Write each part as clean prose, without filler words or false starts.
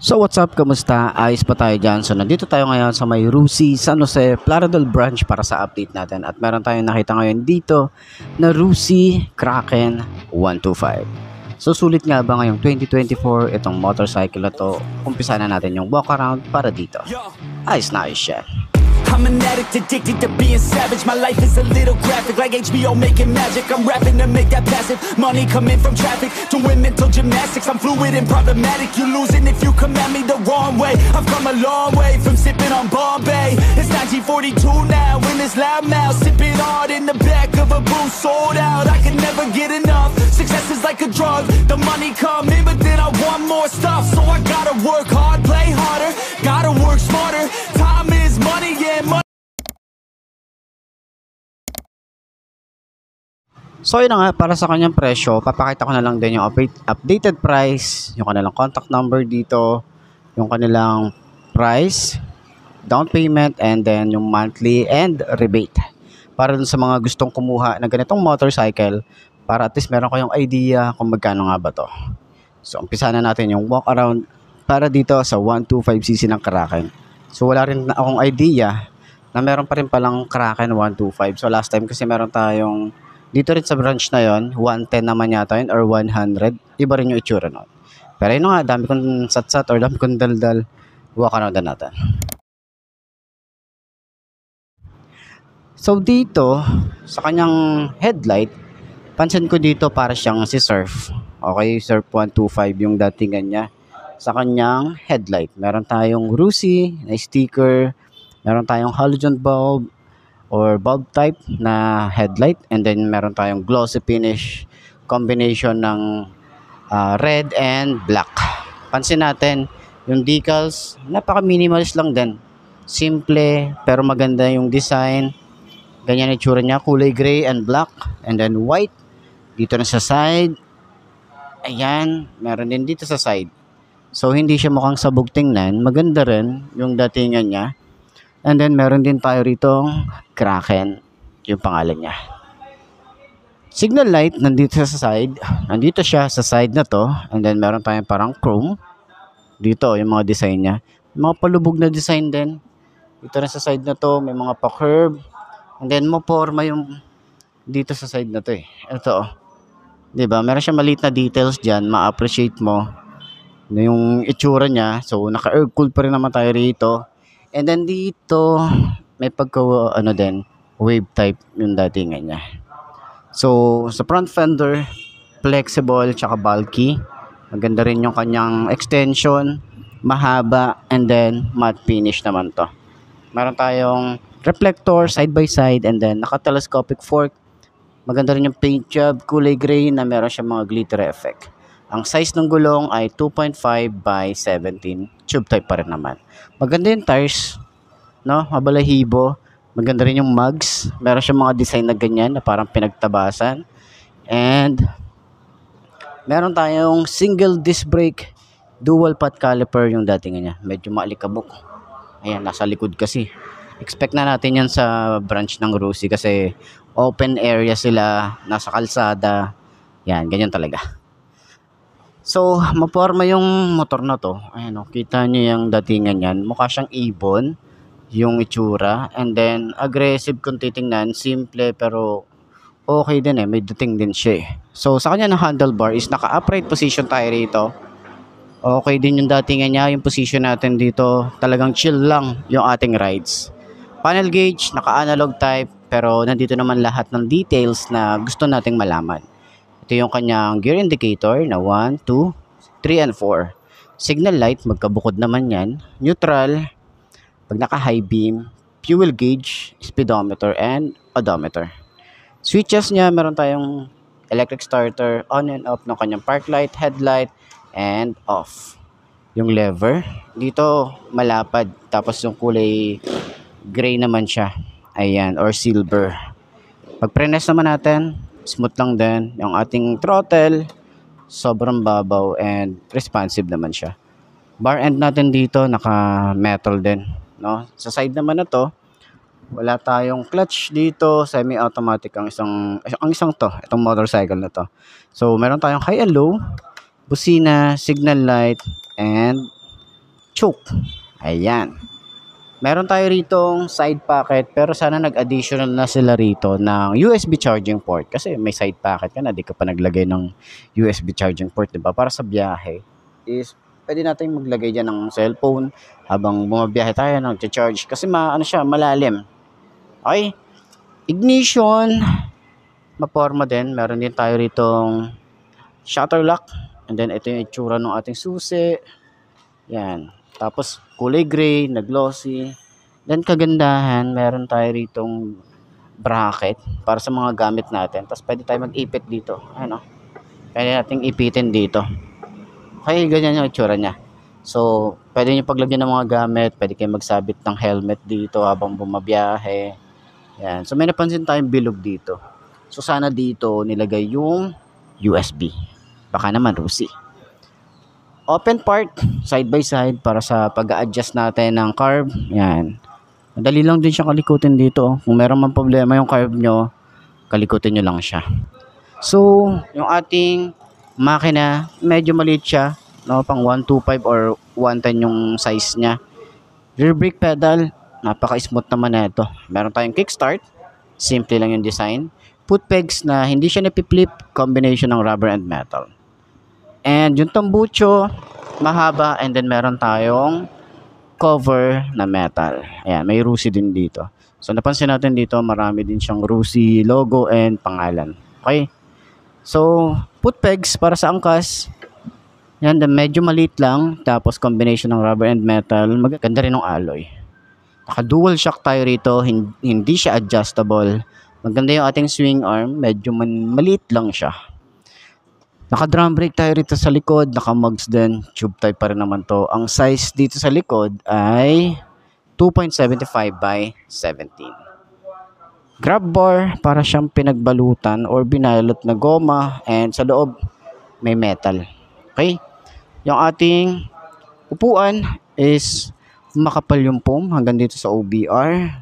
So what's up, kamusta? Ayos pa tayo dyan. So nandito tayo ngayon sa may Rusi, San Jose, Plaridel branch para sa update natin. At meron tayong nakita ngayon dito na Rusi Kraken 125. So sulit nga ba ngayong 2024 itong motorcycle na to? Umpisa na natin yung walk around para dito. Ayos na ayos siya. I'm an addict, addicted to being savage. My life is a little graphic, like HBO making magic. I'm rapping to make that passive money coming from traffic, doing mental gymnastics. I'm fluid and problematic. You losing if you come at me the wrong way. I've come a long way from sipping on Bombay. It's 1942 now, in this loud mouth, sipping hard in the back of a booth, sold out. I can never get enough. Success is like a drug. The money come in, but then I want more stuff. So I gotta work hard, play harder, gotta work smarter. Time is money, yeah. So yun na nga, para sa kanyang presyo, papakita ko na lang din yung updated price, yung kanilang contact number dito, yung kanilang price, down payment, and then yung monthly and rebate. Para dun sa mga gustong kumuha ng ganitong motorcycle, para at least meron kayong idea kung magkano nga ba to. So umpisa na natin yung walk around para dito sa 125cc ng Kraken. So wala rin akong idea na meron pa rin palang Kraken 125. So last time kasi meron tayong dito rin sa branch na yon, 110 naman yata yun or 100. Iba rin yung itsura nun. Pero yun nga, dami kong satsat or dami kong daldal. Walk around na natin. So dito, sa kanyang headlight, pansin ko dito para siyang si Surf. Okay, Surf 125 yung datingan niya. Sa kanyang headlight, meron tayong Rusi na sticker, meron tayong halogen bulb, or bulb type na headlight, and then meron tayong glossy finish combination ng red and black. Pansin natin yung decals, napaka minimalist lang din, simple pero maganda yung design. Ganyan itsura niya, kulay gray and black, and then white dito na sa side. Ayan, meron din dito sa side. So hindi siya mukhang sabog tingnan, maganda rin yung datingan niya. And then, meron din tayo rito Kraken, yung pangalan niya. Signal light, nandito sa side. Nandito siya sa side na to. And then, meron tayong parang chrome. Dito, yung mga design niya. Mga palubog na design din. Dito na sa side na to, may mga pa-curve. And then, maporma yung dito sa side na to eh. Ito, diba? Meron siya maliit na details dyan. Ma-appreciate mo yung itsura niya. So, naka-air cool pa rin naman tayo rito. And then dito, may din, wave type yung datingan niya. So, sa front fender, flexible, tsaka bulky. Maganda rin yung kanyang extension, mahaba, and then matte finish naman to. Meron tayong reflector, side by side, and then naka-telescopic fork. Maganda rin yung paint job, kulay gray na meron siyang mga glitter effect. Ang size ng gulong ay 2.5 by 17. Tube type pa rin naman. Maganda yung tires, no? Mabalahibo. Maganda rin yung mugs. Meron siyang mga design na ganyan na parang pinagtabasan. And meron tayong single disc brake, dual pot caliper yung dating niya. Medyo maalikabok. Ayan, nasa likod kasi. Expect na natin yan sa branch ng Rusi kasi open area sila, nasa kalsada. Yan, ganyan talaga. So, maporma yung motor na to. Ayan o, kita nyo yung datingan yan. Mukha siyang ibon yung itsura. And then, aggressive kung titingnan. Simple pero okay din eh. May dating din siya eh. So, sa kanya ng handlebar is naka-upright position tayo rito. Okay din yung datingan niya. Yung position natin dito, talagang chill lang yung ating rides. Panel gauge, naka-analog type. Pero nandito naman lahat ng details na gusto nating malaman. Ito yung kanyang gear indicator na 1, 2, 3, and 4. Signal light, magkabukod naman yan. Neutral, pag naka-high beam. Fuel gauge, speedometer, and odometer. Switches niya, meron tayong electric starter, on and off ng kanyang park light, headlight, and off. Yung lever, dito malapad. Tapos yung kulay gray naman siya. Ayan, or silver. Pag prenes naman natin, smooth lang din. Yung ating throttle, sobrang babaw and responsive naman siya. Bar end natin dito, naka-metal din. No? Sa side naman na to, wala tayong clutch dito. Semi-automatic ang isang to, itong motorcycle na to. So, meron tayong high and low, busina, signal light, and choke. Ayan. Meron tayo ritong side pocket, pero sana nag-additional na sila rito ng USB charging port. Kasi may side pocket ka na, di ka pa naglagay ng USB charging port, diba? Para sa biyahe is pwede natin maglagay dyan ng cellphone habang bumabiyahe tayo, nag-charge. Kasi siya, malalim. Okay? Ignition, maporma din. Meron din tayo ritong shutter lock. And then ito yung itsura ng ating susi. Yan. Tapos kulay gray na glossy. Then kagandahan, meron tayo ritong bracket para sa mga gamit natin. Tapos pwede tayo mag-ipit dito. Ano? Pwede nating ipitin dito. Okay, ganyan yung itsura niya. So, pwede nyo paglagyan ng mga gamit. Pwede kayo magsabit ng helmet dito habang bumabiyahe. Yan. So, may napansin tayong bilog dito. So, sana dito nilagay yung USB. Baka naman Rusi. Open part, side by side para sa pag-a-adjust natin ng carb. Yan. Madali lang din siya kalikutin dito. Kung meron man problema yung carb nyo, kalikutin nyo lang siya. So, yung ating makina, medyo maliit siya. No? Pang 125 or 110 yung size niya. Rear brake pedal, napaka-smooth naman na ito. Meron tayong kickstart. Simple lang yung design. Foot pegs na hindi siya napiplit. Combination ng rubber and metal. And yung tambucho, mahaba. And then meron tayong cover na metal. Ayan, may Rusi din dito. So napansin natin dito, marami din siyang Rusi logo and pangalan. Okay? So, foot pegs para sa angkas. Yan, medyo maliit lang. Tapos combination ng rubber and metal. Maganda rin ng alloy. Naka-dual shock tayo rito. Hindi siya adjustable. Maganda yung ating swing arm. Medyo maliit lang siya. Naka-drum brake tayo rito sa likod. Naka-mugs din. Tube type pa rin naman to. Ang size dito sa likod ay 2.75 by 17. Grab bar para siyang pinagbalutan or binalot na goma. And sa loob, may metal. Okay? Yung ating upuan is makapal yung foam hanggang dito sa OBR.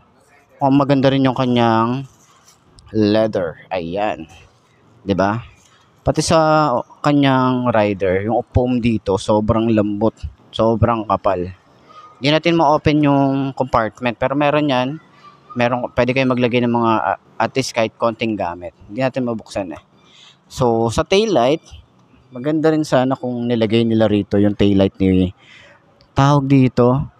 Maganda rin yung kanyang leather. Ayan. 'Di ba? Pati sa kanyang rider, yung foam dito sobrang lambot, sobrang kapal. Hindi natin ma-open yung compartment, pero meron yan. Pwede kayo maglagay ng mga at least kahit konting gamit. Hindi natin mabuksan eh. So sa taillight, maganda rin sana kung nilagay nila rito yung taillight ni tawag dito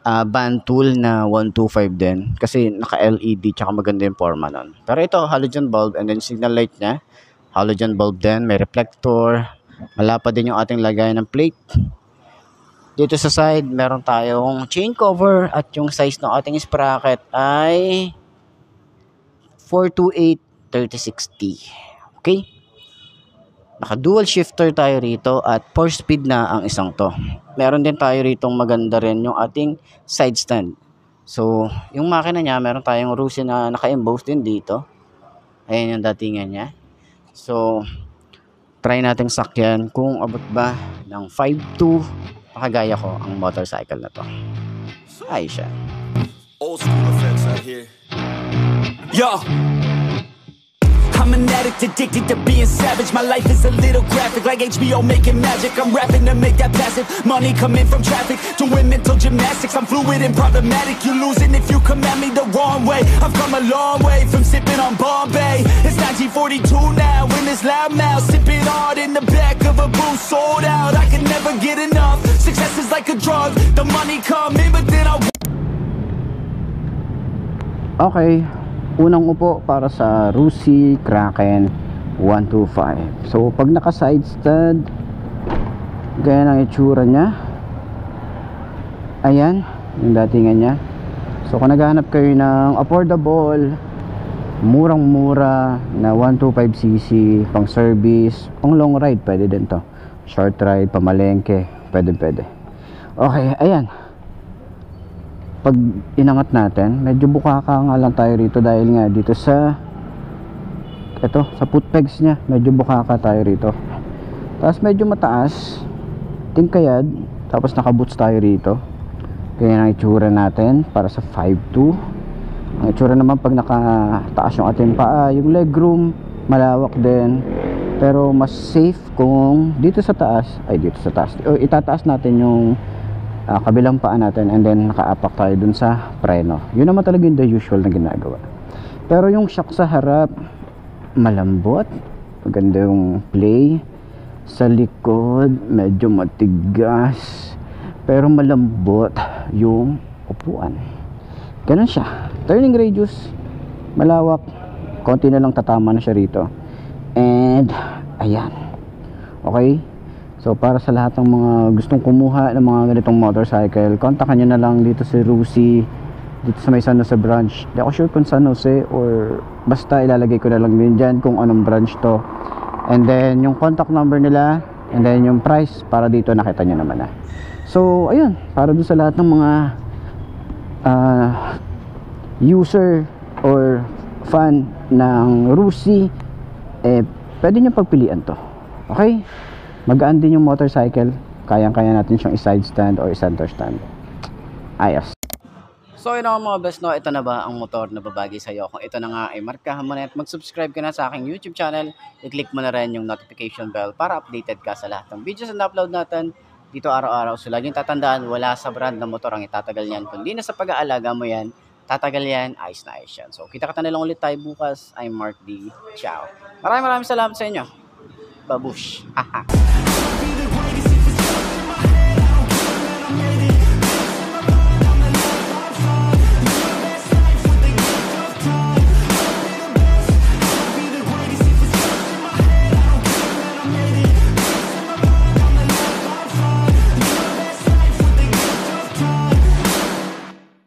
band tool na 125 din kasi naka LED tsaka maganda yung forma nun. Pero ito halogen bulb and then signal light nya halogen bulb din, may reflector, malapad din yung ating lagay ng plate. Dito sa side meron tayong chain cover at yung size ng ating sprocket ay 428/3060. Okay? Naka-dual shifter tayo rito at 4-speed na ang isang to. Meron din tayo rito maganda rin yung ating side stand. So, yung makina niya, meron tayong Rusi na naka-emboss din dito. Ayan yung datingan niya. So, try natin sakyan kung abot ba ng 5'2", makagaya ko ang motorcycle na to. Ay siya. Old school effects out here. Yo! I'm an addict, addicted to being savage. My life is a little graphic, like HBO making magic. I'm rapping to make that passive money coming from traffic. Doing mental gymnastics, I'm fluid and problematic. You losing if you come at me the wrong way. I've come a long way from sipping on Bombay. It's 1942 now, in this loud mouth, sipping hard in the back of a booth, sold out. I can never get enough. Success is like a drug. The money come in, but then I'll... Okay. Unang upo para sa Rusi Kraken 125. So pag naka side stand, gaya ng itsura niya. Ayan yung datingan niya. So kung naghahanap kayo ng affordable, murang mura na 125cc pang service, pang long ride pwede din to, short ride, pamalengke, pwede. Okay, ayan. Pag inangat natin, medyo bukaka nga lang tayo rito dahil nga dito sa foot pegs nya, medyo bukaka tayo rito. Tapos medyo mataas, tingkayad, tapos naka-boots tayo rito. Kaya ang itsura natin para sa 5'2". Ang itsura naman pag nakataas yung ating paa, yung legroom malawak din. Pero mas safe kung dito sa taas, o itataas natin yung kabilang paa natin, and then nakaapak tayo dun sa preno. Yun naman talaga yung the usual na ginagawa. Pero yung shock sa harap, malambot, maganda yung play. Sa likod, medyo matigas, pero malambot yung upuan. Ganun siya. Turning radius, malawak, konti na lang tatama na siya rito. And ayan, okay. So para sa lahat ng mga gustong kumuha ng mga ganitong motorcycle, kontakan nyo na lang dito si Rusi, dito sa may San Jose branch. Di ako sure kung San Jose or basta ilalagay ko na lang din dyan kung anong branch to. And then yung contact number nila, and then yung price, para dito nakita nyo naman na. So ayun, para doon sa lahat ng mga user or fan ng Rusi, pwede nyo pagpilian to. Okay, magaan din yung motorcycle, kayang-kaya natin siyang i-side stand or i-center stand. Ayos. So yun ako mga best, no, ito na ba ang motor na babagi sa'yo? Kung ito na nga ay markahan mo na at mag-subscribe ka na sa aking YouTube channel, i-click mo na rin yung notification bell para updated ka sa lahat ng videos na upload natin dito araw-araw. So laging tatandaan, wala sa brand ng motor ang itatagal niyan, kundi na sa pag-aalaga mo yan, tatagal yan, ayos na ayos yan. So kita na lang ulit tayo bukas. I'm Mark D. Ciao. Maraming salamat sa inyo. Babush. Haha.